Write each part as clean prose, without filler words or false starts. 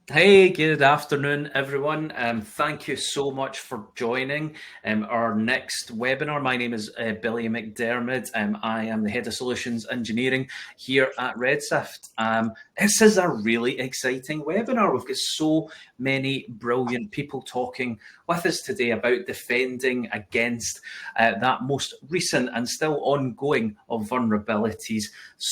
Hey, good afternoon, everyone. Thank you so much for joining our next webinar. My name is Billy McDermott. I am the Head of Solutions Engineering here at Redshift. This is a really exciting webinar. We've got so many brilliant people talking with us today about defending against that most recent and still ongoing of vulnerabilities,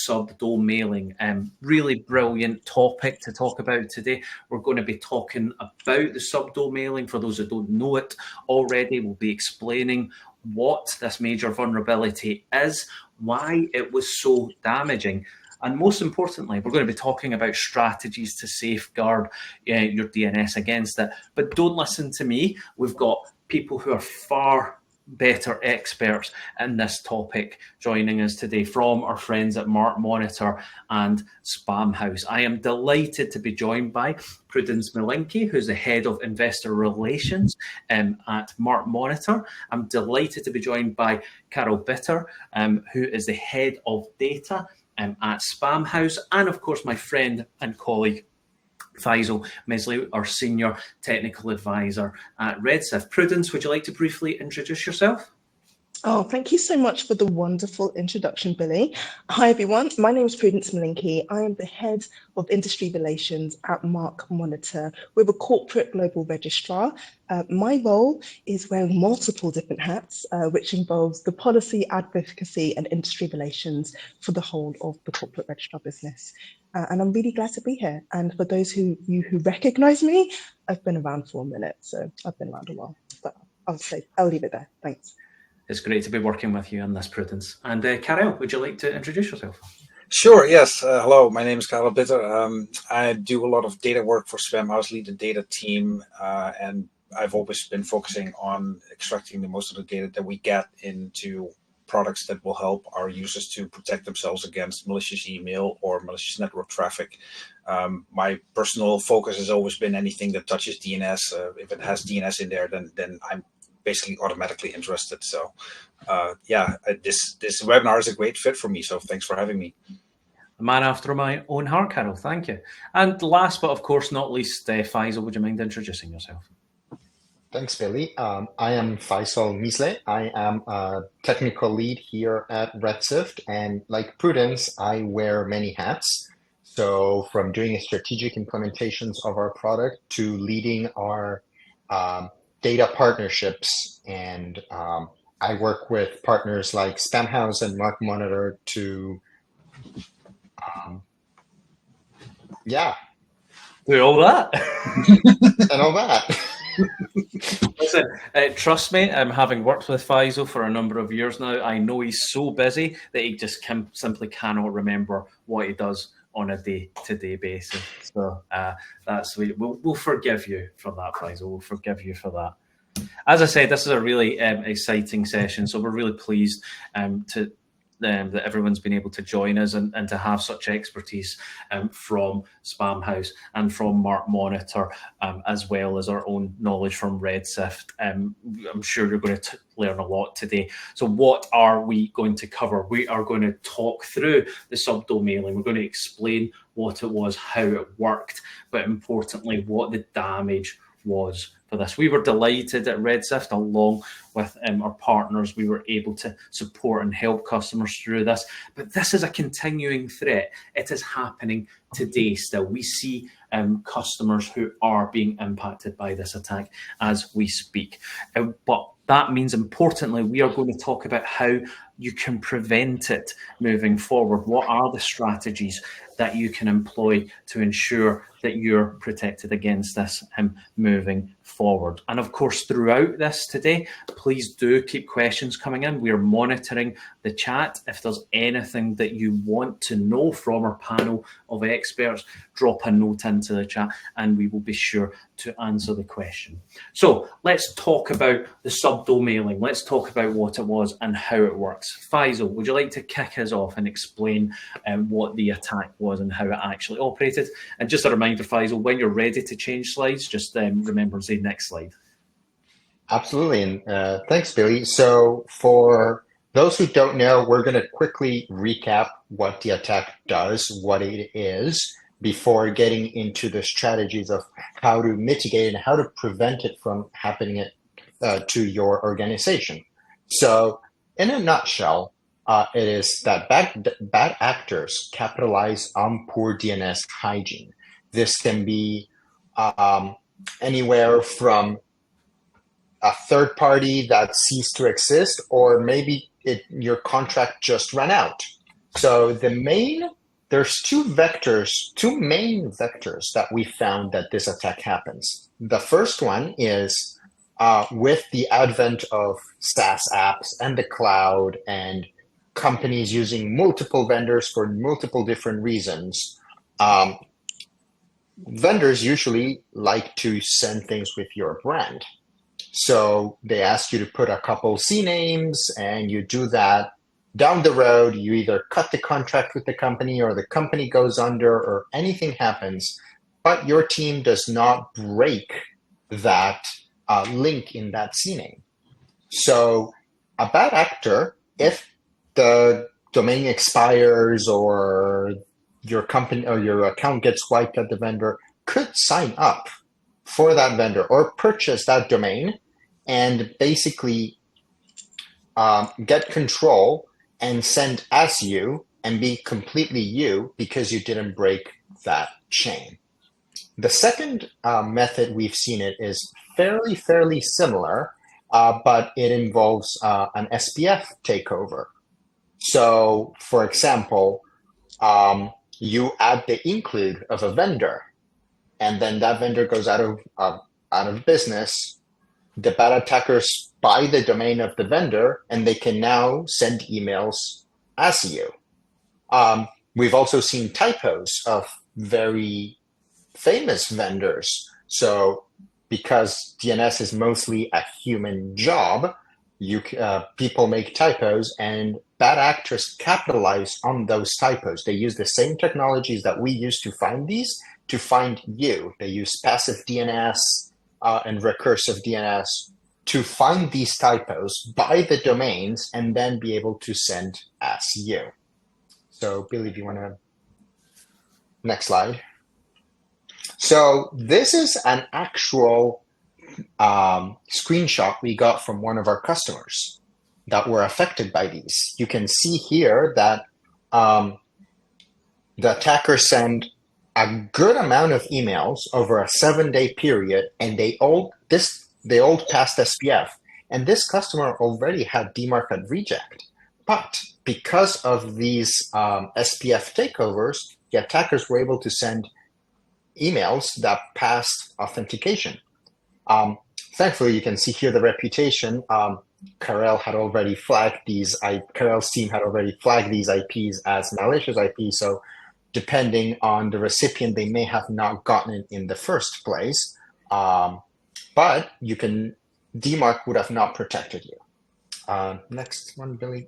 SubdoMailing. Really brilliant topic to talk about today. We're going to be talking about the SubdoMailing. For those who don't know it already, we'll be explaining what this major vulnerability is, why it was so damaging, and most importantly, we're going to be talking about strategies to safeguard your DNS against it. But don't listen to me. We've got people who are far better experts in this topic joining us today from our friends at Markmonitor and Spamhaus. I am delighted to be joined by Prudence Malinky, who's the Head of Investor Relations at Markmonitor. I'm delighted to be joined by Carol Bitter, who is the Head of Data at Spamhaus, and of course my friend and colleague Faisal Mesley, our Senior Technical Advisor at Redshift. Prudence, would you like to briefly introduce yourself? Oh, thank you so much for the wonderful introduction, Billy. Hi, everyone. My name is Prudence Malinky. I am the Head of Industry Relations at Markmonitor. We're a corporate global registrar. My role is wearing multiple different hats, which involves the policy, advocacy, and industry relations for the whole of the corporate registrar business. And I'm really glad to be here. And for those who recognize me, I've been around for a minute, so I've been around a while. But I'll leave it there. Thanks. It's great to be working with you on this, Prudence. And Carol, would you like to introduce yourself? Sure, yes. Hello, my name is Carl Bitter. I do a lot of data work for Spamhaus, lead the data team, and I've always been focusing on extracting the most of the data that we get into products that will help our users to protect themselves against malicious email or malicious network traffic. My personal focus has always been anything that touches DNS. If it has DNS in there, then I'm basically automatically interested. So this webinar is a great fit for me. So thanks for having me. A man after my own heart, Carol. Thank you. And last but of course not least, Faisal, would you mind introducing yourself? Thanks, Billy. I am Faisal Mesley. I am a technical lead here at Redshift, and like Prudence, I wear many hats. So from doing strategic implementations of our product to leading our data partnerships, and I work with partners like Spamhaus and Markmonitor to do all that and all that. Listen, trust me, having worked with Faisal for a number of years now, I know he's so busy that he just simply cannot remember what he does on a day-to-day basis. So that's we'll forgive you for that, Faisal. We'll forgive you for that. As I said, this is a really exciting session, so we're really pleased that everyone's been able to join us and to have such expertise from Spamhaus and from Markmonitor, as well as our own knowledge from Redshift. I'm sure you're going to learn a lot today. So what are we going to cover? We are going to talk through the SubdoMailing. We're going to explain what it was, how it worked, but importantly, what the damage was for this. We were delighted at Redshift, along with our partners, we were able to support and help customers through this. But this is a continuing threat. It is happening today still. We see customers who are being impacted by this attack as we speak. But that means, importantly, we are going to talk about how you can prevent it moving forward. What are the strategies that you can employ to ensure that you're protected against this moving forward? And of course, throughout this today, please do keep questions coming in. We are monitoring the chat. If there's anything that you want to know from our panel of experts, drop a note into the chat and we will be sure to answer the question. So let's talk about the SubdoMailing. Let's talk about what it was and how it works. Faisal, would you like to kick us off and explain what the attack was and how it actually operated? And just a reminder, Faisal, when you're ready to change slides, just remember to say next slide. Absolutely, and thanks, Billy. So for those who don't know, we're going to quickly recap what the attack does, what it is, before getting into the strategies of how to mitigate and how to prevent it from happening to your organization. So in a nutshell, it is that bad actors capitalize on poor DNS hygiene. This can be anywhere from a third party that ceased to exist, or maybe your contract just ran out. So there's two main vectors that we found that this attack happens. The first one is with the advent of SaaS apps and the cloud and companies using multiple vendors for multiple different reasons, vendors usually like to send things with your brand. So they ask you to put a couple CNAMEs, and you do that. Down the road, you either cut the contract with the company, or the company goes under, or anything happens, but your team does not break that link in that CNAME. So a bad actor, if the domain expires or your company or your account gets wiped at the vendor, could sign up for that vendor or purchase that domain and basically get control and send as you and be completely you because you didn't break that chain. The second method we've seen it is fairly similar, but it involves an SPF takeover. So, for example, you add the include of a vendor, and then that vendor goes out of business. The bad attackers buy the domain of the vendor, and they can now send emails as you. We've also seen typos of very famous vendors. So because DNS is mostly a human job, people make typos, and bad actors capitalize on those typos. They use the same technologies that we use to find these to find you. They use passive DNS and recursive DNS to find these typos, buy the domains, and then be able to send as you. So Billy, if you want to, next slide. So this is an actual screenshot we got from one of our customers that were affected by these. You can see here that the attacker sent a good amount of emails over a 7-day period, and they all passed SPF. And this customer already had DMARC at reject. But because of these SPF takeovers, the attackers were able to send emails that passed authentication. Thankfully, you can see here the reputation. Karel had already flagged these. Karel's team had already flagged these IPs as malicious IPs. So depending on the recipient, they may have not gotten it in the first place. But DMARC would have not protected you. Next one, Billy.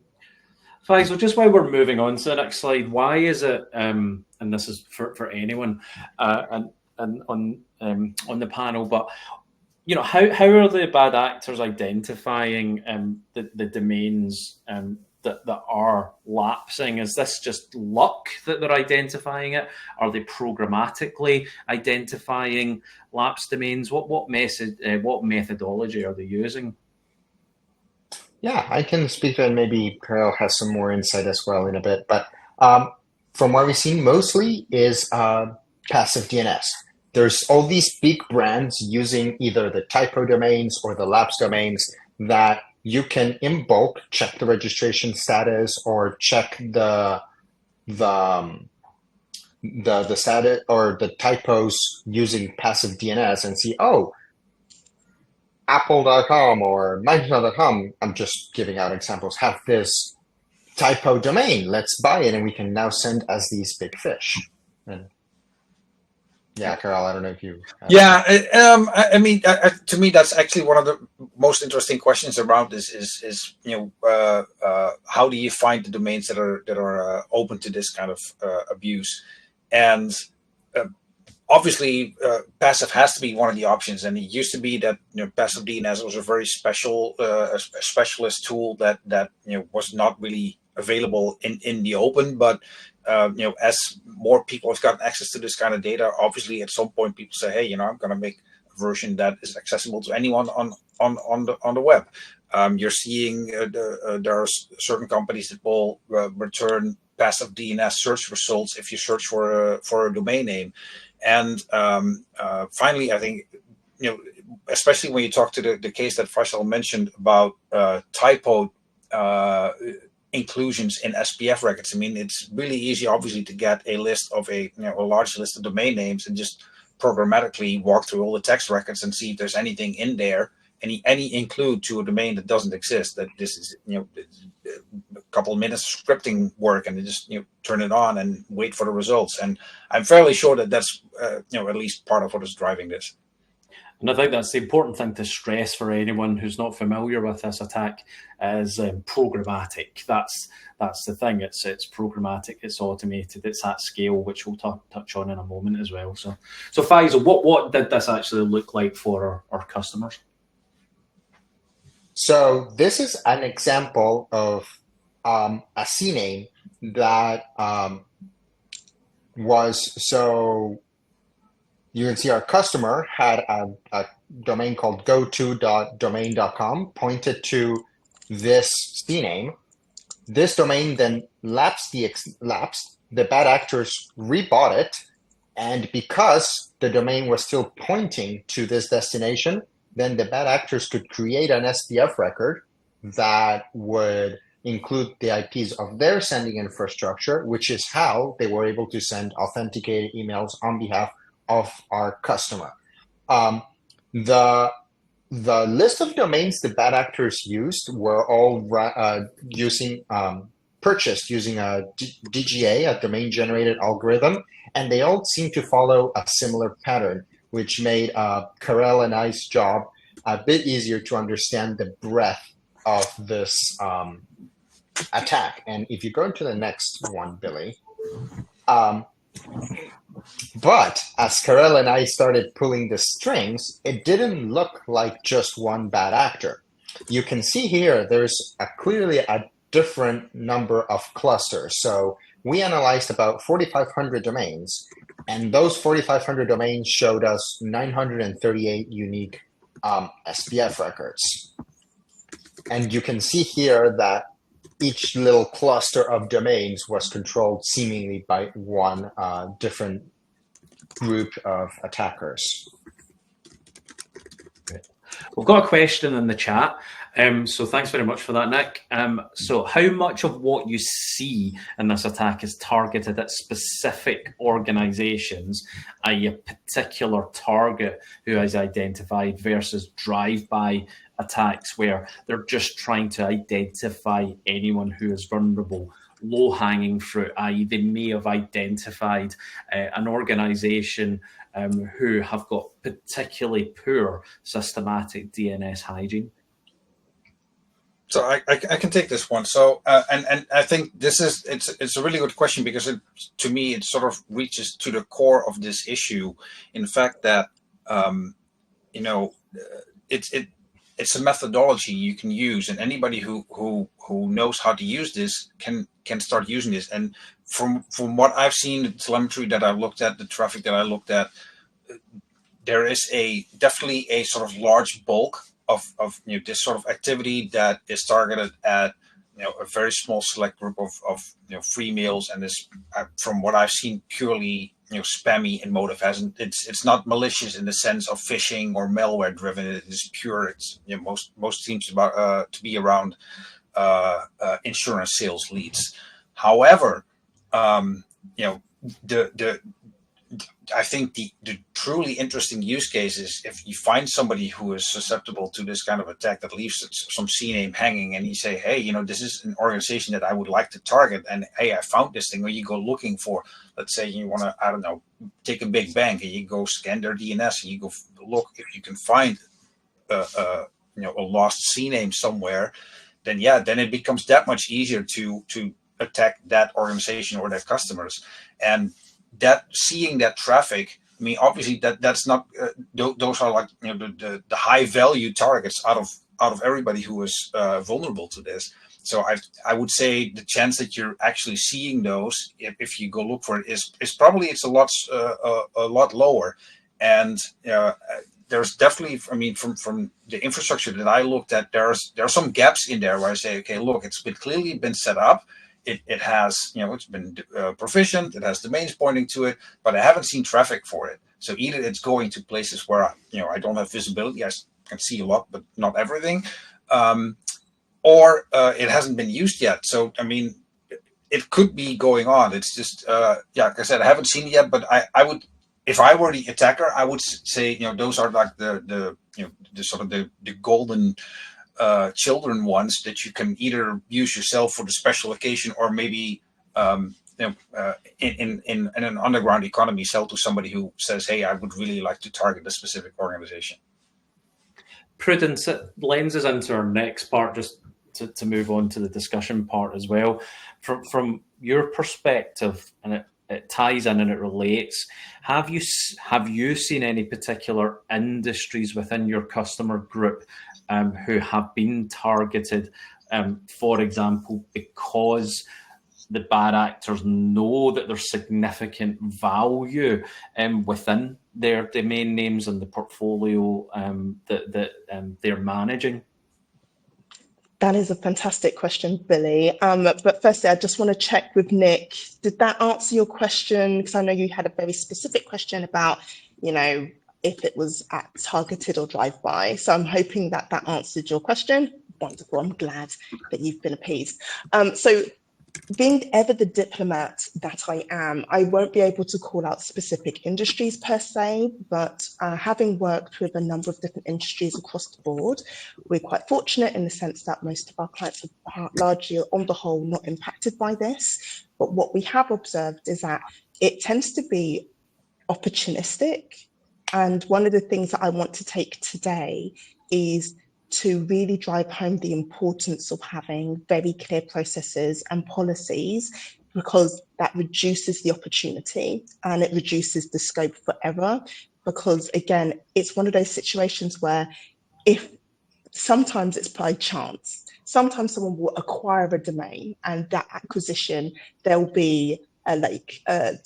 Faisal, just while we're moving on to the next slide, why is it, and this is for anyone and on the panel, but how are the bad actors identifying the domains that are lapsing? Is this just luck that they're identifying it? Are they programmatically identifying lapsed domains? What methodology are they using? Yeah, I can speak to it, and maybe Karel has some more insight as well in a bit. But from what we've seen mostly is passive DNS. There's all these big brands using either the typo domains or the lapsed domains that you can in bulk check the registration status or check the status or the typos using passive DNS and see, oh, Apple.com or Microsoft.com, I'm just giving out examples, have this typo domain. Let's buy it, and we can now send as these big fish. And yeah, Karel, I don't know if you. Yeah, I mean, to me, that's actually one of the most interesting questions around this. Is how do you find the domains that are open to this kind of abuse? And obviously, passive has to be one of the options. And it used to be that passive DNS was a very specialist tool that was not really available in the open. But as more people have gotten access to this kind of data, obviously at some point people say, hey, I'm going to make a version that is accessible to anyone on the web. You're seeing there are certain companies that will return passive DNS search results if you search for a domain name. And finally, I think, especially when you talk to the case that Faisal mentioned about typo inclusions in SPF records. I mean, it's really easy, obviously, to get a list of a large list of domain names and just programmatically walk through all the text records and see if there's anything in there, any include to a domain that doesn't exist. That this is a couple of minutes of scripting work, and they just turn it on and wait for the results. And I'm fairly sure that that's at least part of what is driving this. And I think that's the important thing to stress for anyone who's not familiar with this attack is programmatic. That's the thing. It's programmatic. It's automated. It's at scale, which we'll touch on in a moment as well. So Faisal, what did this actually look like for our customers? So this is an example of a CNAME that was so. You can see our customer had a domain called goto.domain.com pointed to this CNAME. This domain then lapsed. The bad actors rebought it, and because the domain was still pointing to this destination, then the bad actors could create an SPF record that would include the IPs of their sending infrastructure, which is how they were able to send authenticated emails on behalf of our customer. The list of domains the bad actors used were all purchased using a DGA, a domain generated algorithm, and they all seem to follow a similar pattern, which made Karel and I's job a bit easier to understand the breadth of this attack. And if you go into the next one, Billy, but as Karel and I started pulling the strings, it didn't look like just one bad actor. You can see here there's clearly a different number of clusters. So we analyzed about 4,500 domains, and those 4,500 domains showed us 938 unique SPF records. And you can see here that each little cluster of domains was controlled seemingly by one different group of attackers. We've got a question in the chat. So thanks very much for that, Nick. So how much of what you see in this attack is targeted at specific organizations, i.e. a particular target who is identified, versus drive-by attacks where they're just trying to identify anyone who is vulnerable? Low-hanging fruit, i.e. they may have identified an organization who have got particularly poor systematic DNS hygiene. So I can take this one. So and I think it's a really good question, because to me it sort of reaches to the core of this issue, in the fact that it's a methodology you can use, and anybody who knows how to use this can start using this. And from what I've seen, the telemetry that I looked at, the traffic that I looked at, there is definitely a sort of large bulk of this sort of activity that is targeted at a very small select group of free mails, and is from what I've seen purely spammy in motive. It's not malicious in the sense of phishing or malware driven. It is pure. It's most seems to be around insurance sales leads. However, I think the truly interesting use case is if you find somebody who is susceptible to this kind of attack that leaves some CNAME hanging, and you say, hey, this is an organization that I would like to target, and hey, I found this thing, or you go looking for, let's say you want to, I don't know, take a big bank, and you go scan their DNS, and you go look if you can find a lost CNAME somewhere, then it becomes that much easier to attack that organization or their customers. And that seeing that traffic, I mean, obviously that's not those are like the high value targets out of everybody who is vulnerable to this. So I would say the chance that you're actually seeing those, if you go look for it, is probably it's a lot lower. And there's definitely, I mean, from the infrastructure that I looked at, there are some gaps in there where I say, okay, look, it's clearly been set up. It has, it's been provisioned. It has domains pointing to it, but I haven't seen traffic for it. So either it's going to places where I don't have visibility. I can see a lot, but not everything, or it hasn't been used yet. So I mean, it could be going on. It's just like I said, I haven't seen it yet, but I would, if I were the attacker, I would say those are like the sort of the golden children ones that you can either use yourself for the special occasion, or maybe in an underground economy sell to somebody who says, hey, I would really like to target a specific organization. Prudence, it lends us into our next part, just to move on to the discussion part as well. From your perspective, and it ties in and it relates, have you seen any particular industries within your customer group who have been targeted, for example, because the bad actors know that there's significant value within their domain names and the portfolio that they're managing? That is a fantastic question, Billy. But firstly, I just want to check with Nick. Did that answer your question? Because I know you had a very specific question about, if it was at targeted or drive-by. So I'm hoping that answered your question. Wonderful. I'm glad that you've been appeased. So being ever the diplomat that I am, I won't be able to call out specific industries per se, but having worked with a number of different industries across the board, we're quite fortunate in the sense that most of our clients are largely, on the whole, not impacted by this. But what we have observed is that it tends to be opportunistic. And one of the things that I want to take today is to really drive home the importance of having very clear processes and policies, because that reduces the opportunity and it reduces the scope for error. Because again, it's one of those situations where if sometimes it's by chance, sometimes someone will acquire a domain and that acquisition, there'll be a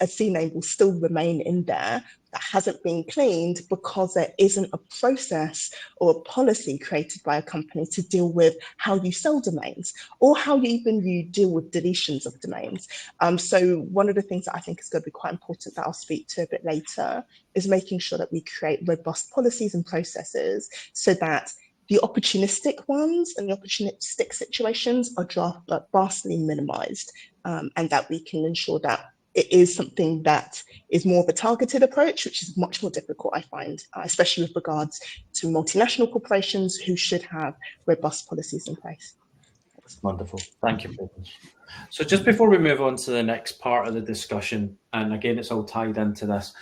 CNAME will still remain in there that hasn't been cleaned because there isn't a process or a policy created by a company to deal with how you sell domains or how you deal with deletions of domains. So one of the things that I think is going to be quite important that I'll speak to a bit later is making sure that we create robust policies and processes so that the opportunistic ones and the opportunistic situations are vastly minimized, and that we can ensure that it is something that is more of a targeted approach, which is much more difficult, I find, especially with regards to multinational corporations who should have robust policies in place. Wonderful. Thank you, Prudence. So just before we move on to the next part of the discussion, and again, it's all tied into this,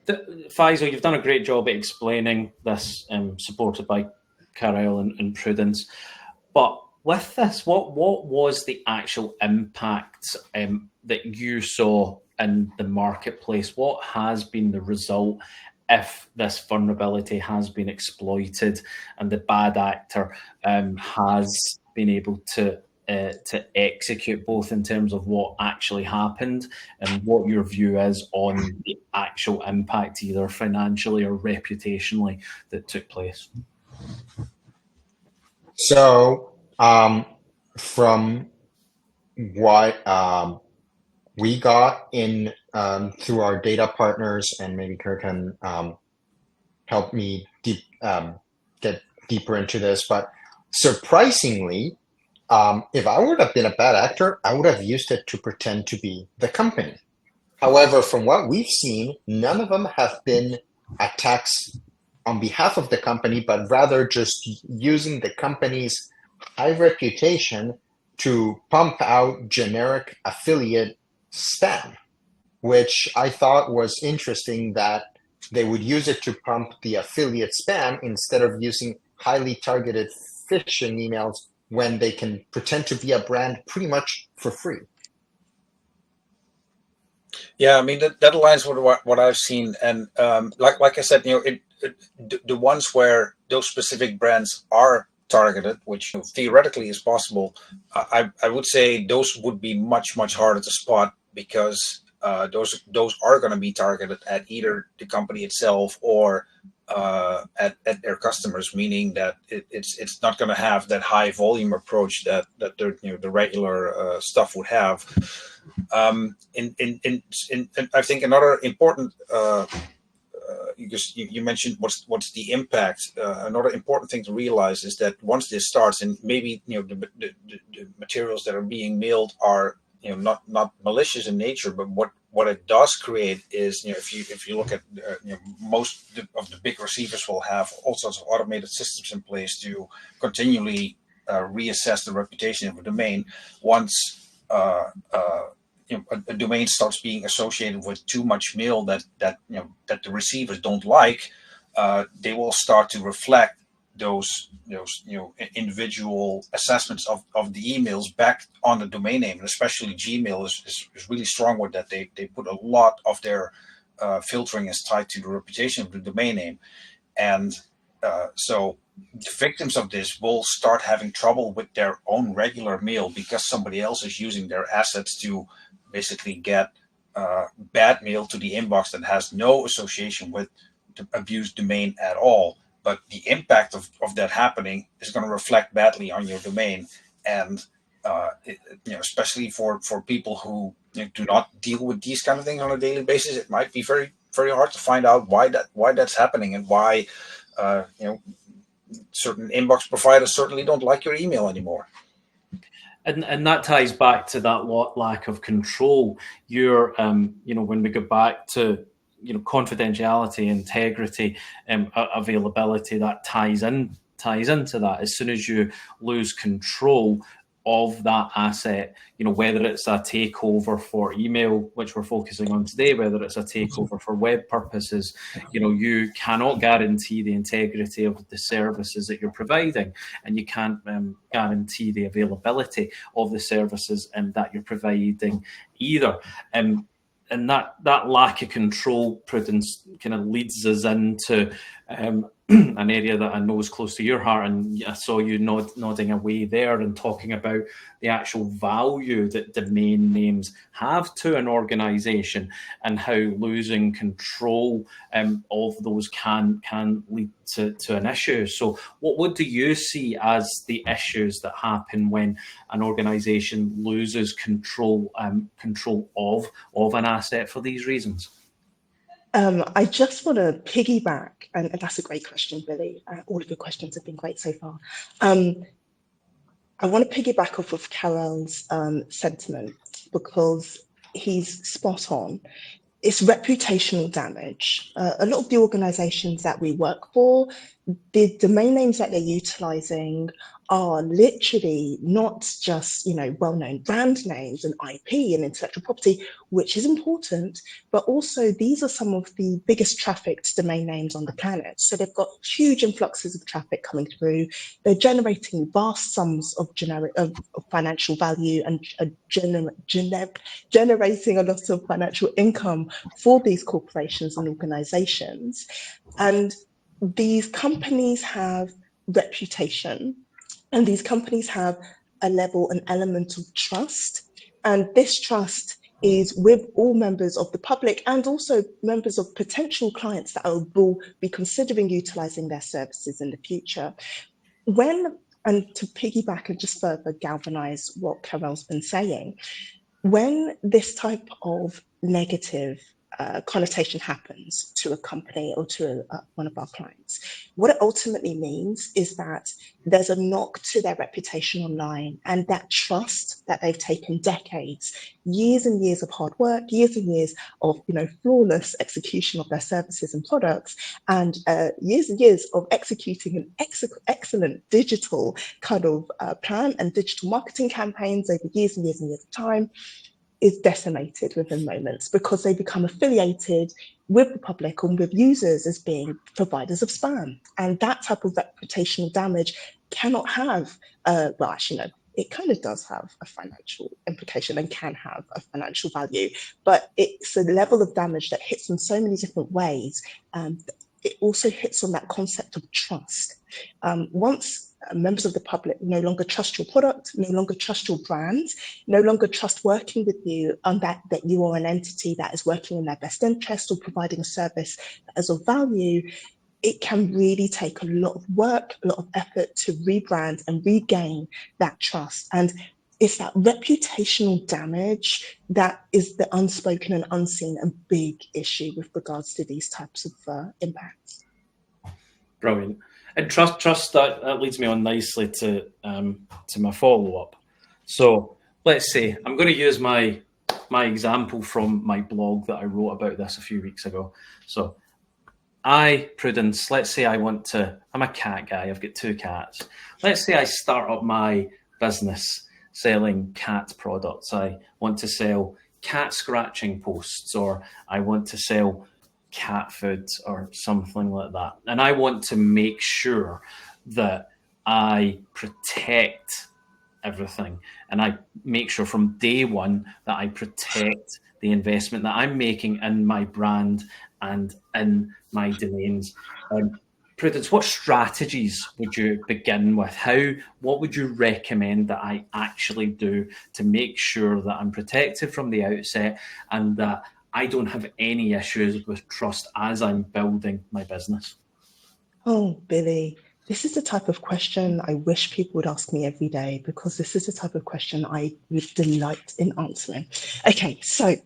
Faisal, you've done a great job at explaining this, supported by Karel and Prudence. But with this, what was the actual impact that you saw in the marketplace? What has been the result if this vulnerability has been exploited and the bad actor has been able to execute, both in terms of what actually happened and what your view is on the actual impact, either financially or reputationally, that took place? So from what we got in through our data partners, and maybe Kirk can help me get deeper into this, but surprisingly, if I would have been a bad actor, I would have used it to pretend to be the company. However, from what we've seen, none of them have been attacks on behalf of the company, but rather just using the company's high reputation to pump out generic affiliate spam, which I thought was interesting, that they would use it to pump the affiliate spam instead of using highly targeted phishing emails when they can pretend to be a brand pretty much for free. Yeah, I mean, that aligns with what I've seen. And like I said, the ones where those specific brands are targeted, which theoretically is possible, I would say those would be much harder to spot, because those are going to be targeted at either the company itself or at their customers, meaning that it's not going to have that high volume approach that the regular stuff would have. I think another important you mentioned what's the impact. Another important thing to realize is that once this starts, and maybe the materials that are being mailed are not malicious in nature, but what it does create is, if you look at most of the big receivers will have all sorts of automated systems in place to continually reassess the reputation of a domain. Once a domain starts being associated with too much mail that the receivers don't like, they will start to reflect those individual assessments of the emails back on the domain name. And especially Gmail is really strong with that. They put a lot of their filtering is tied to the reputation of the domain name. And so the victims of this will start having trouble with their own regular mail, because somebody else is using their assets to basically get bad mail to the inbox that has no association with the abused domain at all. But the impact of that happening is going to reflect badly on your domain. And especially for people who do not deal with these kind of things on a daily basis, it might be very hard to find out why that's happening, and why certain inbox providers certainly don't like your email anymore. And that ties back to that lack of control. When we go back to confidentiality, integrity, availability, that ties into that. As soon as you lose control of that asset, whether it's a takeover for email, which we're focusing on today, whether it's a takeover for web purposes, you cannot guarantee the integrity of the services that you're providing, and you can't guarantee the availability of the services that you're providing either. And that lack of control, Prudence, kind of leads us into an area that I know is close to your heart, and I saw you nodding away there and talking about the actual value that domain names have to an organization, and how losing control of those can lead to an issue. So what do you see as the issues that happen when an organization loses control of an asset for these reasons? I just want to piggyback, and that's a great question, Billy. All of your questions have been great so far. I want to piggyback off of Karel's sentiment, because he's spot on. It's reputational damage. A lot of the organizations that we work for, the domain names that they're utilizing are literally not just, well-known brand names and IP and intellectual property, which is important, but also these are some of the biggest trafficked domain names on the planet. So they've got huge influxes of traffic coming through. They're generating vast sums of financial value, and generating a lot of financial income for these corporations and organizations. And these companies have reputation, and these companies have an element of trust. And this trust is with all members of the public, and also members of potential clients that will be considering utilizing their services in the future. And to piggyback and just further galvanize what Karel's been saying, when this type of negative connotation happens to a company or to one of our clients, what it ultimately means is that there's a knock to their reputation online, and that trust that they've taken decades, years and years of hard work, years and years of flawless execution of their services and products, and years and years of executing an excellent digital kind of plan and digital marketing campaigns over years and years and years of time, is decimated within moments, because they become affiliated with the public and with users as being providers of spam. And that type of reputational damage cannot have, it kind of does have a financial implication and can have a financial value, but it's a level of damage that hits in so many different ways. It also hits on that concept of trust. Once members of the public no longer trust your product, no longer trust your brand, no longer trust working with you on that you are an entity that is working in their best interest or providing a service that is of value, it can really take a lot of work, a lot of effort to rebrand and regain that trust. And it's that reputational damage that is the unspoken and unseen and big issue with regards to these types of impacts. Brilliant. And trust that leads me on nicely to my follow-up. So let's say I'm going to use my example from my blog that I wrote about this a few weeks ago. So Prudence, let's say I'm a cat guy, I've got 2 cats. Let's say I start up my business selling cat products. I want to sell cat scratching posts, or I want to sell cat food or something like that. And I want to make sure that I protect everything, and I make sure from day one that I protect the investment that I'm making in my brand and in my domains. Prudence, what strategies would you begin with? What would you recommend that I actually do to make sure that I'm protected from the outset and that I don't have any issues with trust as I'm building my business? Oh, Billy, this is the type of question I wish people would ask me every day, because this is the type of question I would delight in answering. Okay, so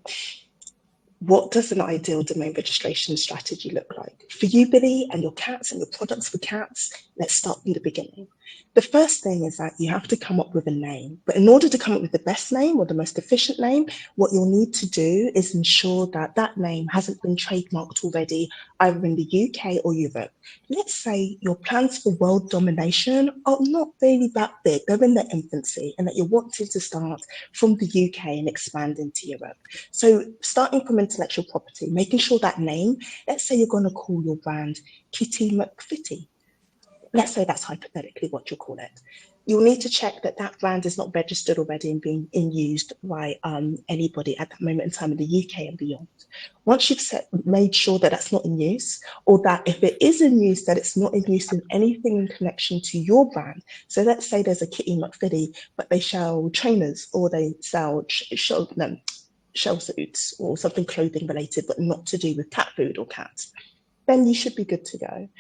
what does an ideal domain registration strategy look like? For you, Billy, and your cats and your products for cats, let's start from the beginning. The first thing is that you have to come up with a name. But in order to come up with the best name or the most efficient name, what you'll need to do is ensure that that name hasn't been trademarked already, either in the UK or Europe. Let's say your plans for world domination are not really that big, they're in their infancy, and that you're wanting to start from the UK and expand into Europe. So starting from intellectual property, making sure that name, let's say you're going to call your brand Kitty McFitty. Let's say that's hypothetically what you'll call it. You'll need to check that that brand is not registered already and being used by anybody at that moment in time in the UK and beyond. Once you've made sure that that's not in use, or that if it is in use, that it's not in use in anything in connection to your brand. So let's say there's a Kitty McFitty, but they sell trainers, or they sell shell suits or something clothing related, but not to do with cat food or cats. Then you should be good to go.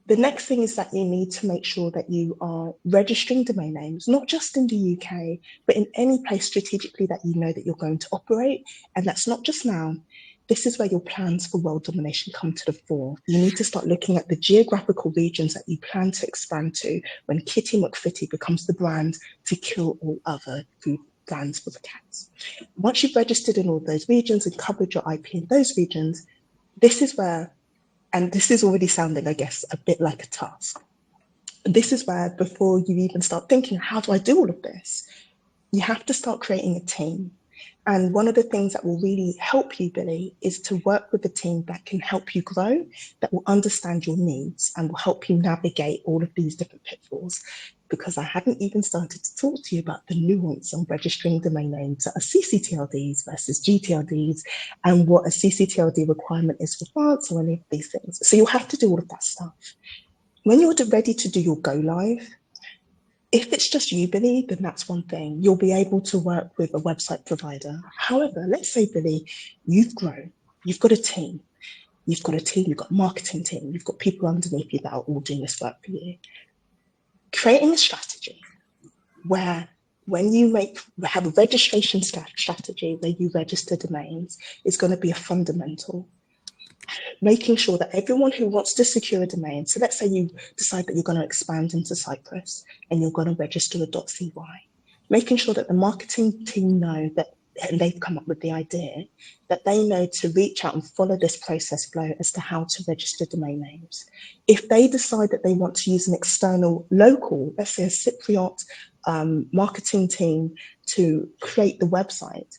The next thing is that you need to make sure that you are registering domain names, not just in the UK, but in any place strategically that you know that you're going to operate. And that's not just now. This is where your plans for world domination come to the fore. You need to start looking at the geographical regions that you plan to expand to when Kitty McFitty becomes the brand to kill all other food brands for the cats. Once you've registered in all those regions and covered your IP in those regions, this is where, and this is already sounding, I guess, a bit like a task. This is where, before you even start thinking, how do I do all of this? You have to start creating a team. And one of the things that will really help you, Billy, is to work with a team that can help you grow, that will understand your needs and will help you navigate all of these different pitfalls. Because I hadn't even started to talk to you about the nuance on registering domain names that are CCTLDs versus GTLDs, and what a CCTLD requirement is for France or any of these things. So you'll have to do all of that stuff. When you're ready to do your go live, if it's just you, Billy, then that's one thing. You'll be able to work with a website provider. However, let's say, Billy, you've grown, you've got a team, you've got a marketing team, you've got people underneath you that are all doing this work for you. Creating a strategy where when you have a registration strategy where you register domains is going to be a fundamental. Making sure that everyone who wants to secure a domain, so let's say you decide that you're going to expand into Cyprus and you're going to register a .cy, making sure that the marketing team know that, and they've come up with the idea, that they know to reach out and follow this process flow as to how to register domain names. If they decide that they want to use an external local, let's say a Cypriot marketing team to create the website,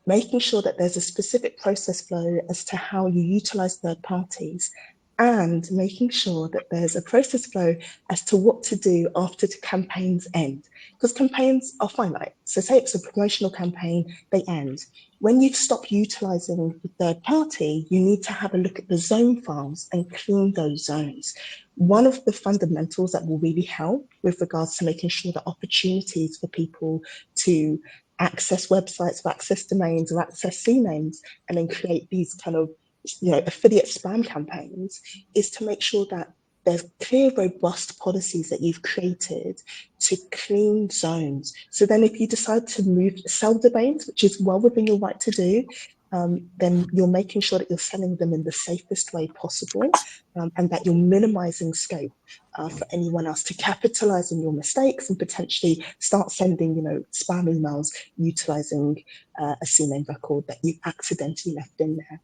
making sure that there's a specific process flow as to how you utilize third parties and making sure that there's a process flow as to what to do after the campaigns end. Because campaigns are finite. So say it's a promotional campaign, they end. When you've stopped utilizing the third party, you need to have a look at the zone files and clean those zones. One of the fundamentals that will really help with regards to making sure that opportunities for people to access websites, or access domains, or access CNAMEs, and then create these kind of affiliate spam campaigns is to make sure that there's clear, robust policies that you've created to clean zones. So then if you decide to sell domains, which is well within your right to do, then you're making sure that you're selling them in the safest way possible, and that you're minimizing scope for anyone else to capitalize on your mistakes and potentially start sending, spam emails utilizing a CNAME record that you accidentally left in there.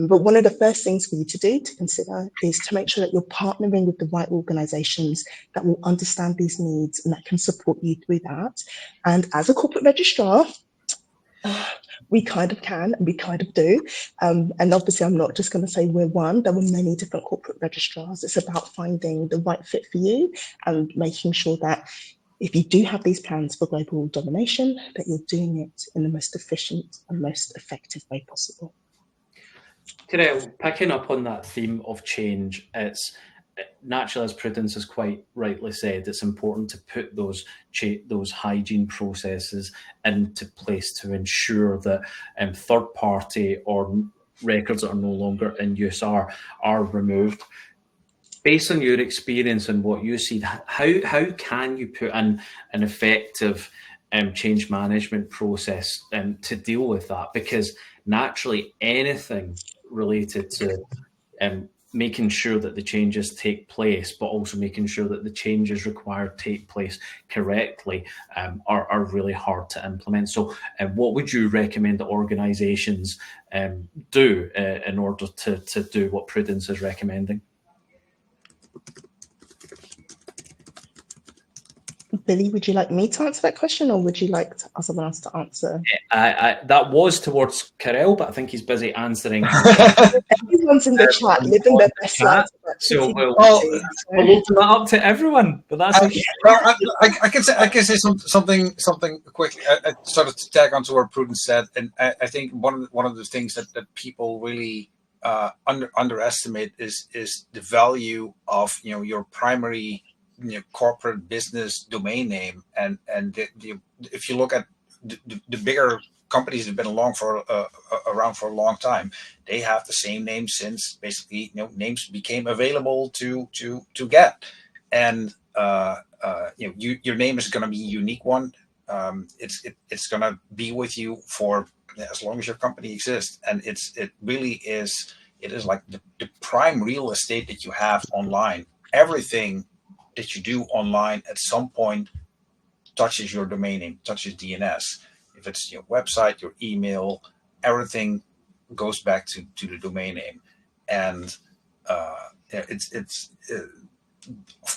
But one of the first things for you to consider is to make sure that you're partnering with the right organizations that will understand these needs and that can support you through that. And as a corporate registrar, we kind of can and we kind of do. And obviously, I'm not just going to say we're one. There were many different corporate registrars. It's about finding the right fit for you and making sure that if you do have these plans for global domination, that you're doing it in the most efficient and most effective way possible. Karel, picking up on that theme of change, it's naturally, as Prudence has quite rightly said, it's important to put those hygiene processes into place to ensure that third-party or records that are no longer in use are removed. Based on your experience and what you see, how can you put in an effective change management process to deal with that? Because naturally, anything related to making sure that the changes take place, but also making sure that the changes required take place correctly are really hard to implement. So what would you recommend that organizations do in order to do what Prudence is recommending? Billy, would you like me to answer that question, or would you like someone else to answer? That was towards Karel, but I think he's busy answering. Everyone's in the chat, living their best life. So we'll open that up to everyone. But that's okay. I can say something quickly. I sort of to tag on to what Prudence said, and I think one of the things that people really underestimate is the value of your primary corporate business domain name, and if you look at the bigger companies that have been around for a long time, they have the same name since basically names became available to get, and your name is going to be a unique one. It's going to be with you for as long as your company exists, and it really is like the prime real estate that you have online. Everything that you do online at some point touches your domain name, touches DNS. If it's your website, your email, everything goes back to the domain name. And of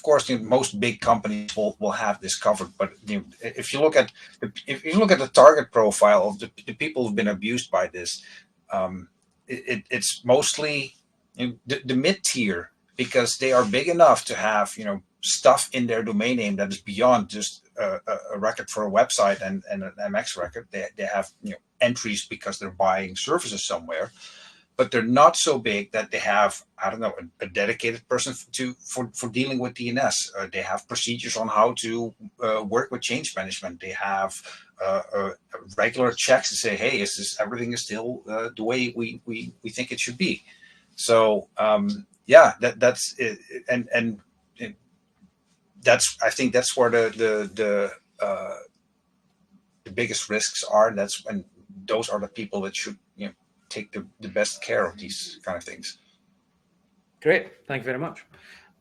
course, most big companies will have this covered. But if you look at the target profile of the people who've been abused by this, it's mostly the mid tier, because they are big enough to have stuff in their domain name that is beyond just a record for a website and an MX record. They have entries because they're buying services somewhere, but they're not so big that they have, I don't know, a dedicated person for dealing with DNS. They have procedures on how to work with change management. They have regular checks to say, hey, everything is still the way we think it should be. So that's it. And I think that's where the biggest risks are. And those are the people that should take the best care of these kind of things. Great, thank you very much.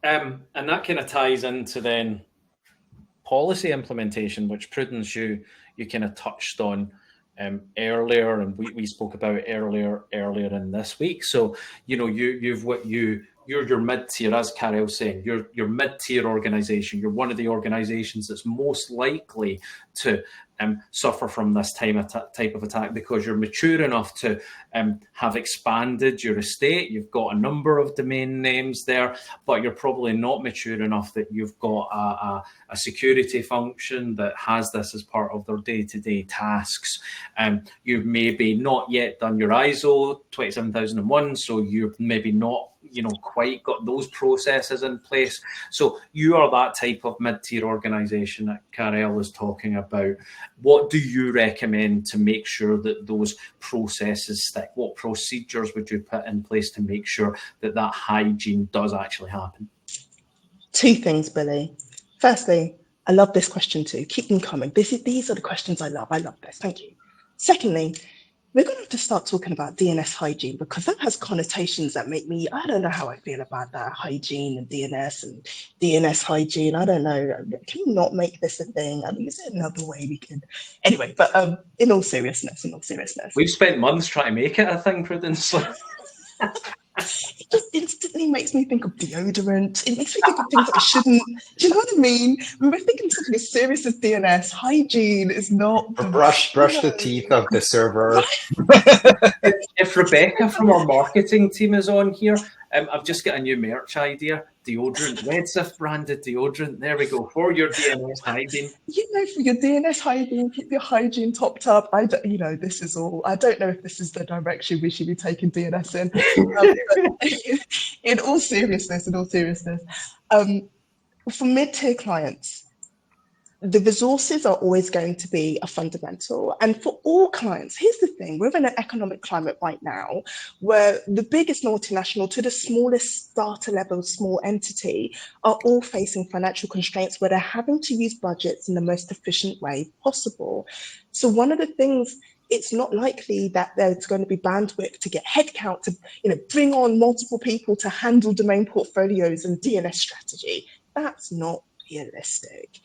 And that kind of ties into then policy implementation, which Prudence you kind of touched on earlier, and we spoke about earlier in this week. So you you're your mid-tier, as Carol was saying, you're your mid-tier organization. You're one of the organizations that's most likely to suffer from this type of attack because you're mature enough to have expanded your estate. You've got a number of domain names there, but you're probably not mature enough that you've got a security function that has this as part of their day-to-day tasks. You've maybe not yet done your ISO 27001, so you've maybe not quite got those processes in place. So you are that type of mid-tier organization that Karel was talking about. What do you recommend to make sure that those processes stick? What procedures would you put in place to make sure that that hygiene does actually happen? Two things, Billy. Firstly, I love this question too. Keep them coming. These are the questions I love. I love this. Thank you. Secondly, we're going to have to start talking about DNS hygiene because that has connotations that make me, I don't know how I feel about that hygiene and DNS hygiene. I don't know. Can we not make this a thing? I mean, is there another way we can? Anyway, but in all seriousness. We've spent months trying to make it a thing, Prudence. It just instantly makes me think of deodorant. It makes me think of things that I shouldn't. Do you know what I mean? When we're thinking something as serious as DNS, hygiene is not. Brush the teeth of the server. If Rebecca from our marketing team is on here, I've just got a new merch idea. Deodorant, Redshift branded deodorant. There we go, for your DNS hygiene. For your DNS hygiene, keep your hygiene topped up. This is all. I don't know if this is the direction we should be taking DNS in. In all seriousness, for mid-tier clients, the resources are always going to be a fundamental. And for all clients, here's the thing, we're in an economic climate right now where the biggest multinational to the smallest starter level small entity are all facing financial constraints where they're having to use budgets in the most efficient way possible. So one of the things, it's not likely that there's going to be bandwidth to get headcount to bring on multiple people to handle domain portfolios and DNS strategy. That's not realistic.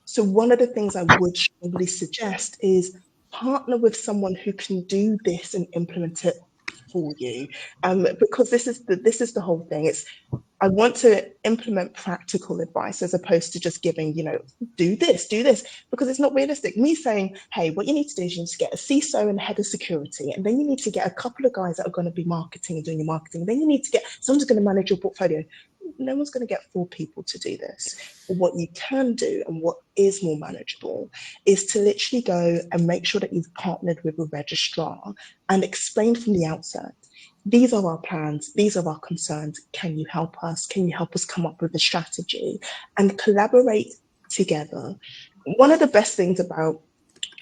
So one of the things I would strongly suggest is partner with someone who can do this and implement it for you, because this is the whole thing. I want to implement practical advice as opposed to just giving, do this, because it's not realistic. Me saying, hey, what you need to do is you need to get a CISO and head of security, and then you need to get a couple of guys that are going to be marketing and doing your marketing. Then you need to get someone who's going to manage your portfolio. No one's going to get 4 people to do this. But what you can do and what is more manageable is to literally go and make sure that you've partnered with a registrar and explain from the outset, these are our plans, these are our concerns, can you help us? Can you help us come up with a strategy and collaborate together? One of the best things about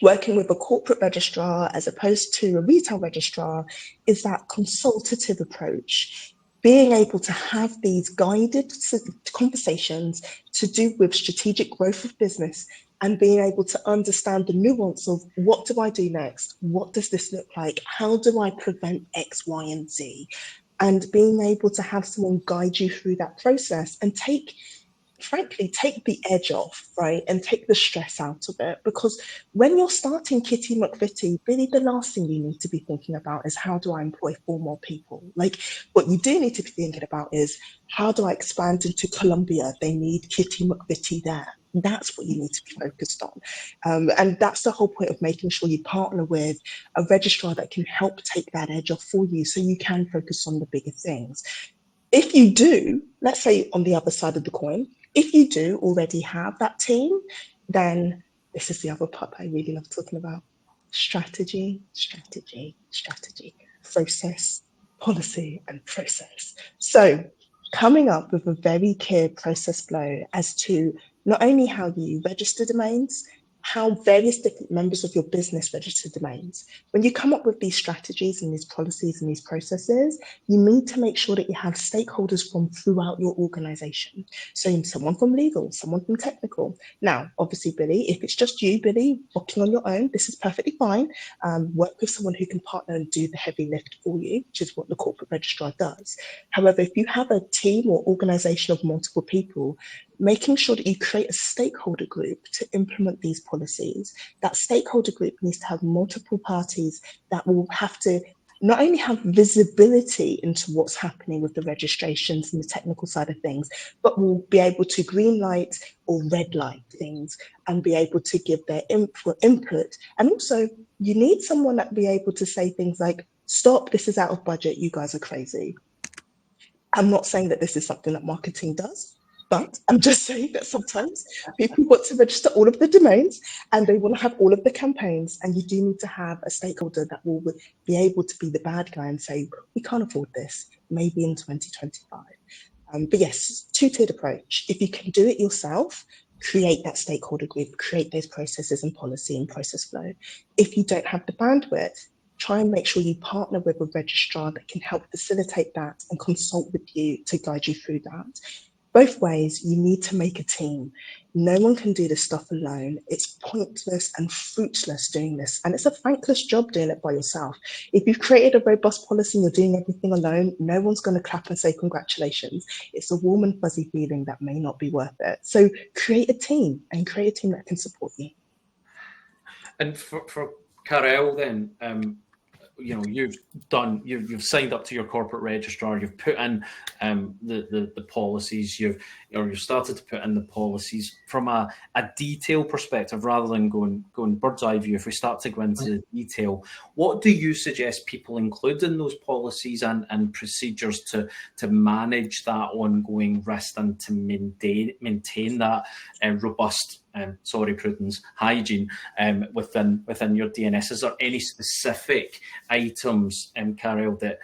working with a corporate registrar as opposed to a retail registrar is that consultative approach. Being able to have these guided conversations to do with strategic growth of business and being able to understand the nuance of what do I do next? What does this look like? How do I prevent X, Y, and Z? And being able to have someone guide you through that process and take the edge off, right? And take the stress out of it. Because when you're starting Kitty McVitie, really the last thing you need to be thinking about is how do I employ 4 more people? Like what you do need to be thinking about is how do I expand into Colombia? They need Kitty McVitie there. That's what you need to be focused on. And that's the whole point of making sure you partner with a registrar that can help take that edge off for you so you can focus on the bigger things. If you do, let's say on the other side of the coin, if you do already have that team, then this is the other part I really love talking about. Strategy, process, policy, and process. So coming up with a very clear process flow as to not only how you register domains, how various different members of your business register domains. When you come up with these strategies and these policies and these processes, you need to make sure that you have stakeholders from throughout your organization. So someone from legal, someone from technical. Now, obviously, Billy, if it's just you, Billy, working on your own, this is perfectly fine. Work with someone who can partner and do the heavy lift for you, which is what the corporate registrar does. However, if you have a team or organization of multiple people, making sure that you create a stakeholder group to implement these policies. That stakeholder group needs to have multiple parties that will have to not only have visibility into what's happening with the registrations and the technical side of things, but will be able to green light or red light things and be able to give their input. And also, you need someone that will be able to say things like, stop, this is out of budget, you guys are crazy. I'm not saying that this is something that marketing does, but I'm just saying that sometimes people want to register all of the domains and they want to have all of the campaigns, and you do need to have a stakeholder that will be able to be the bad guy and say, we can't afford this, maybe in 2025. But yes, two-tiered approach. If you can do it yourself, create that stakeholder group, create those processes and policy and process flow. If you don't have the bandwidth, try and make sure you partner with a registrar that can help facilitate that and consult with you to guide you through that. Both ways, you need to make a team. No one can do this stuff alone. It's pointless and fruitless doing this. And it's a thankless job doing it by yourself. If you've created a robust policy and you're doing everything alone, no one's going to clap and say congratulations. It's a warm and fuzzy feeling that may not be worth it. So create a team and create a team that can support you. And for Karel then, you've signed up to your corporate registrar, you've put in the policies, you've started to put in the policies from a detail perspective rather than going bird's eye view. If we start to go into the detail, what do you suggest people include in those policies and procedures to manage that ongoing risk and to maintain that robust Prudence, hygiene within your DNS? Is there any specific items, Karel, that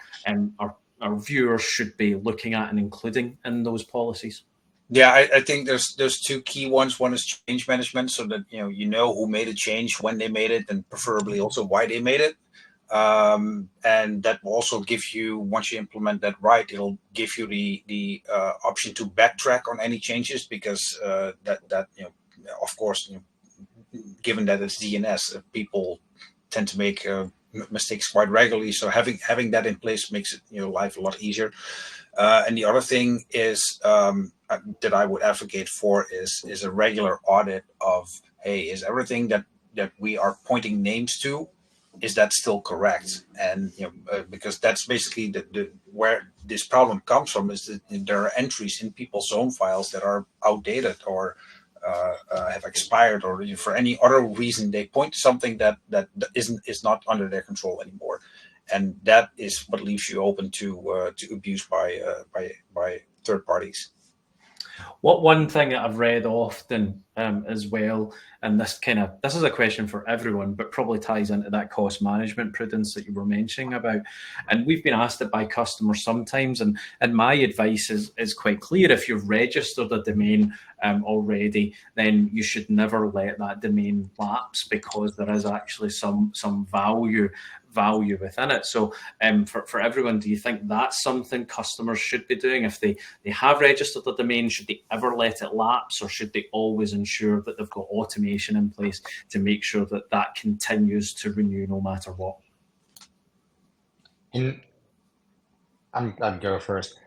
our viewers should be looking at and including in those policies? Yeah, I think there's two key ones. One is change management, so that you know who made a change, when they made it, and preferably also why they made it. And that will also give you, once you implement that right, it'll give you the option to backtrack on any changes, because that of course, given that it's DNS, people tend to make mistakes quite regularly. So having that in place makes it life a lot easier. And the other thing is that I would advocate for is a regular audit of, hey, is everything that we are pointing names to, is that still correct? And because that's basically the where this problem comes from, is that there are entries in people's zone files that are outdated or have expired, or for any other reason they point to something that is not under their control anymore, and that is what leaves you open to abuse by third parties. What one thing that I've read often as well, and this is a question for everyone, but probably ties into that cost management prudence that you were mentioning about. And we've been asked it by customers sometimes, and my advice is quite clear. If you've registered a domain already, then you should never let that domain lapse, because there is actually some value within it. So for everyone, do you think that's something customers should be doing? If they have registered a domain, should they ever let it lapse, or should they always ensure that they've got automation in place to make sure that continues to renew no matter what? And I'd go first.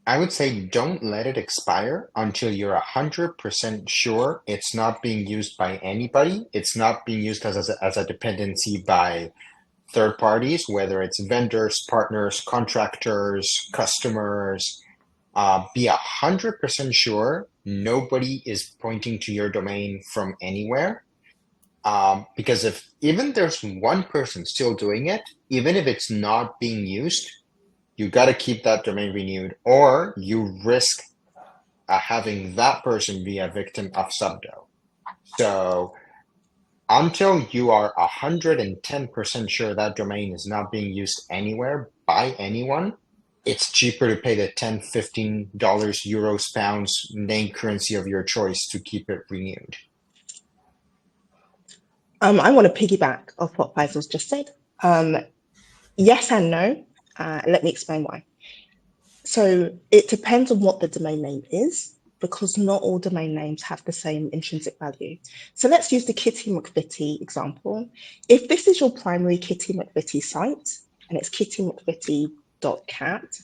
I would say don't let it expire until you're 100% sure it's not being used by anybody. It's not being used as a dependency by third parties, whether it's vendors, partners, contractors, customers. Be 100% sure nobody is pointing to your domain from anywhere. Because if even there's one person still doing it, even if it's not being used, you got to keep that domain renewed, or you risk having that person be a victim of Subdo. So until you are 110% sure that domain is not being used anywhere by anyone, it's cheaper to pay the $10, $15, euros, pounds, name currency of your choice to keep it renewed. I want to piggyback off what Faisal's just said. Yes and no. Let me explain why. So it depends on what the domain name is, because not all domain names have the same intrinsic value. So let's use the Kitty McVitie example. If this is your primary Kitty McVitie site, and it's kittymcvittie.cat,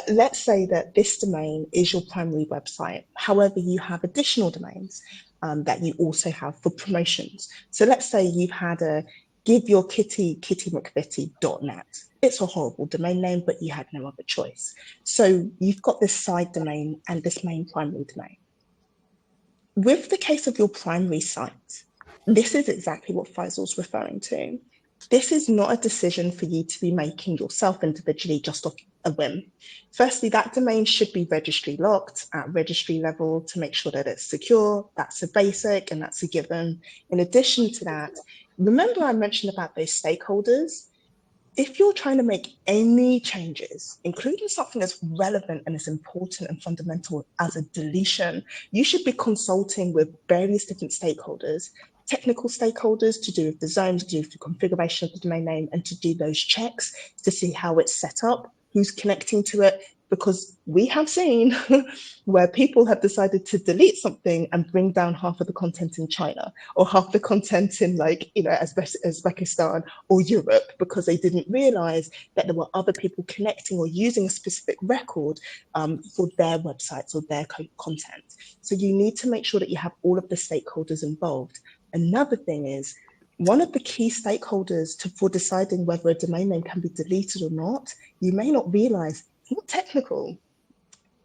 let's say that this domain is your primary website. However, you have additional domains. that you also have for promotions. So let's say you've had a give your kitty kittymcvitty.net. It's a horrible domain name, but you had no other choice. So you've got this side domain and this main primary domain. With the case of your primary site, this is exactly what Faisal's referring to. This is not a decision for you to be making yourself individually just off a whim. Firstly, that domain should be registry locked at registry level to make sure that it's secure. That's a basic and that's a given. In addition to that, remember I mentioned about those stakeholders? If you're trying to make any changes, including something as relevant and as important and fundamental as a deletion, you should be consulting with various different stakeholders, technical stakeholders to do with design, to do with the configuration of the domain name, and to do those checks to see how it's set up, who's connecting to it, because we have seen where people have decided to delete something and bring down half of the content in China or half the content in Uzbekistan or Europe because they didn't realize that there were other people connecting or using a specific record for their websites or their content. So you need to make sure that you have all of the stakeholders involved. Another thing is, one of the key stakeholders for deciding whether a domain name can be deleted or not, you may not realize, it's not technical,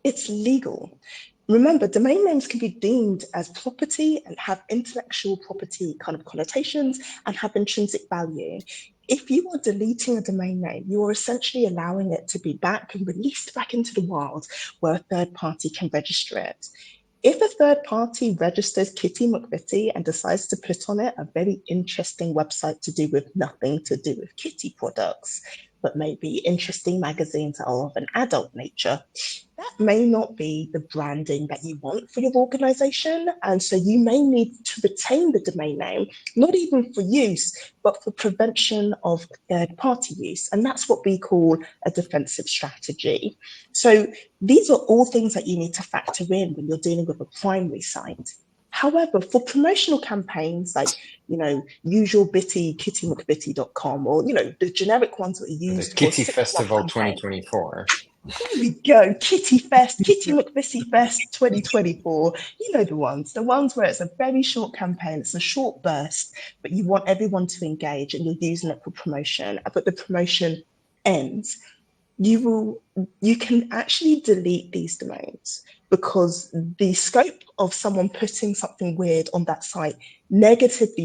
it's legal. Remember, domain names can be deemed as property and have intellectual property kind of connotations and have intrinsic value. If you are deleting a domain name, you are essentially allowing it to be back and released back into the wild where a third party can register it. If a third party registers Kitty McVitie and decides to put on it a very interesting website to do with nothing to do with kitty products, but maybe interesting magazines that are of an adult nature, that may not be the branding that you want for your organization. And so you may need to retain the domain name, not even for use, but for prevention of third-party use. And that's what we call a defensive strategy. So these are all things that you need to factor in when you're dealing with a primary site. However, for promotional campaigns like, usual bitty, kittymcbitty.com, or, the generic ones that are used the Kitty Festival 2024. There we go, Kitty Fest, Kitty McVitie Fest 2024. You know the ones where it's a very short campaign, it's a short burst, but you want everyone to engage and you're using it for promotion, but the promotion ends. You can actually delete these domains because the scope of someone putting something weird on that site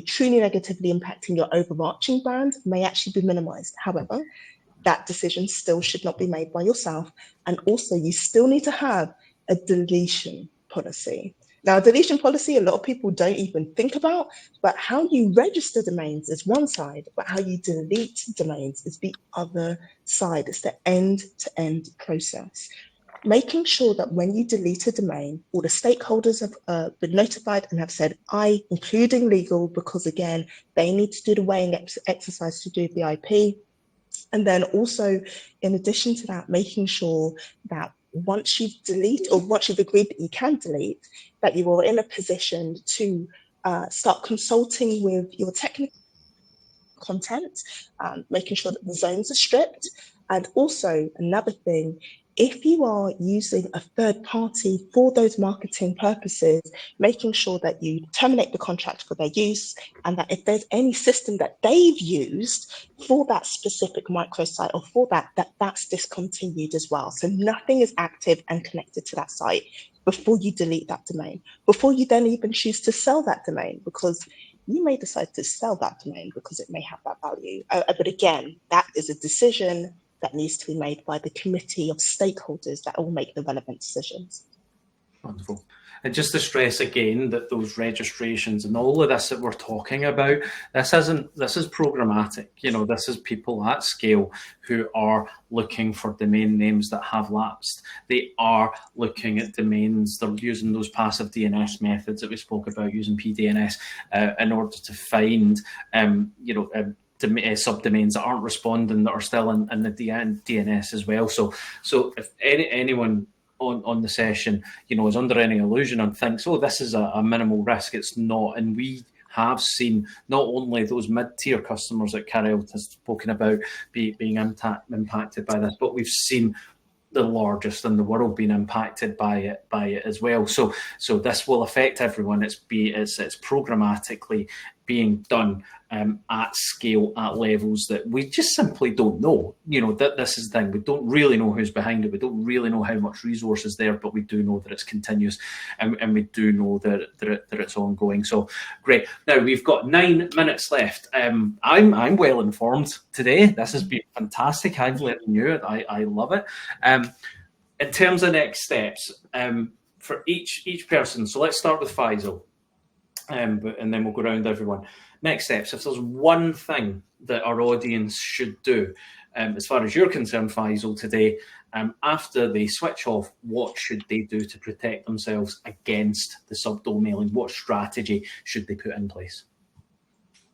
truly negatively impacting your overarching brand may actually be minimized. However, that decision still should not be made by yourself. And also you still need to have a deletion policy. Now, a deletion policy, a lot of people don't even think about, but how you register domains is one side, but how you delete domains is the other side. It's the end-to-end process. Making sure that when you delete a domain, all the stakeholders have been notified and have said, including legal, because again, they need to do the weighing exercise to do the IP. And then also, in addition to that, making sure that once you've agreed that you can delete, that you are in a position to start consulting with your technical content, making sure that the zones are stripped. And also another thing, if you are using a third party for those marketing purposes, making sure that you terminate the contract for their use, and that if there's any system that they've used for that specific microsite or for that's discontinued as well. So nothing is active and connected to that site before you delete that domain, before you then even choose to sell that domain, because you may decide to sell that domain because it may have that value. But again, that is a decision that needs to be made by the committee of stakeholders that will make the relevant decisions. Wonderful. And just to stress again that those registrations and all of this that we're talking about, this is programmatic. This is people at scale who are looking for domain names that have lapsed. They are looking at domains, they're using those passive DNS methods that we spoke about, using PDNS in order to find subdomains that aren't responding, that are still in the DNS as well. So if anyone on the session, is under any illusion and thinks, this is a minimal risk, it's not. And we have seen not only those mid-tier customers that Carol has spoken about being impacted by this, but we've seen the largest in the world being impacted by it as well. So this will affect everyone. It's programmatically being done at scale, at levels that we just simply don't know. That this is the thing. We don't really know who's behind it. We don't really know how much resource is there, but we do know that it's continuous, and we do know that it's ongoing. So great. Now we've got 9 minutes left. I'm well informed today. This has been fantastic. I've learned new. I love it. In terms of next steps, for each person. So let's start with Faisal. And then we'll go around everyone. Next steps, if there's one thing that our audience should do, as far as you're concerned, Faisal, today, after they switch off, what should they do to protect themselves against the subdomailing? What strategy should they put in place?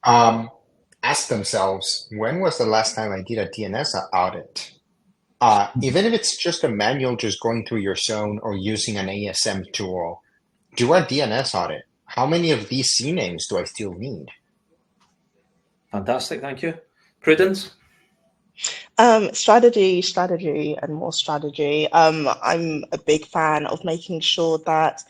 Ask themselves, when was the last time I did a DNS audit? Even if it's just a manual, just going through your zone or using an ASM tool, do a DNS audit. How many of these CNAMEs do I still need? Fantastic, thank you. Prudence? Strategy, and more strategy. I'm a big fan of making sure that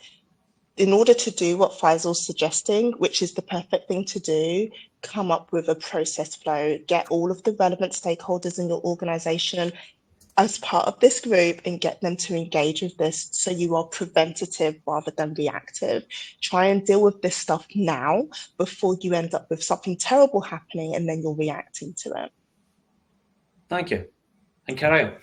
in order to do what Faisal's suggesting, which is the perfect thing to do, come up with a process flow, get all of the relevant stakeholders in your organization as part of this group and get them to engage with this so you are preventative rather than reactive. Try and deal with this stuff now before you end up with something terrible happening and then you're reacting to it. Thank you. And Kyle?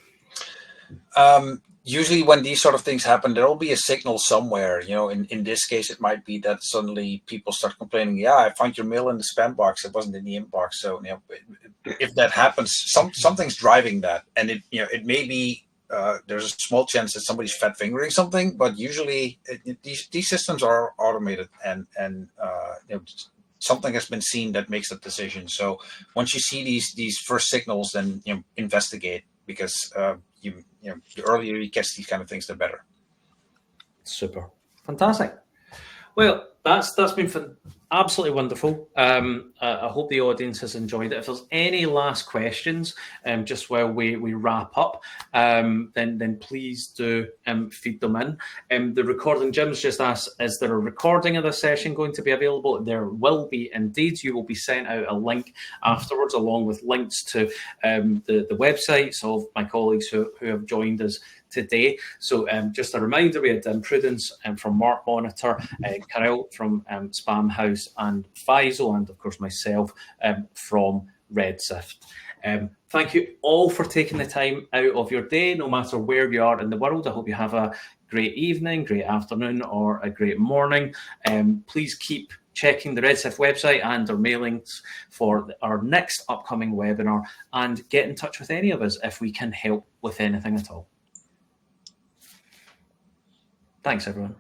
Usually when these sort of things happen, there will be a signal somewhere. In this case, it might be that suddenly people start complaining, yeah, I found your mail in the spam box. It wasn't in the inbox. So, if that happens, something's driving that. And it may be, there's a small chance that somebody's fat fingering something, but usually these systems are automated and something has been seen that makes that decision. So once you see these first signals, then investigate, because the earlier you catch these kind of things, the better. Super. Fantastic. Well, that's been absolutely wonderful. I hope the audience has enjoyed it. If there's any last questions, just while we wrap up, then please do feed them in. The recording, Jim's just asked, is there a recording of the session going to be available? There will be indeed. You will be sent out a link afterwards, along with links to the websites of my colleagues who have joined us today. So just a reminder, we had Prudence from Markmonitor, Kyle from Spamhaus, and Faisal, and of course myself from Redshift. Thank you all for taking the time out of your day, no matter where you are in the world. I hope you have a great evening, great afternoon, or a great morning. Please keep checking the Redshift website and our mailings for our next upcoming webinar, and get in touch with any of us if we can help with anything at all. Thanks, everyone.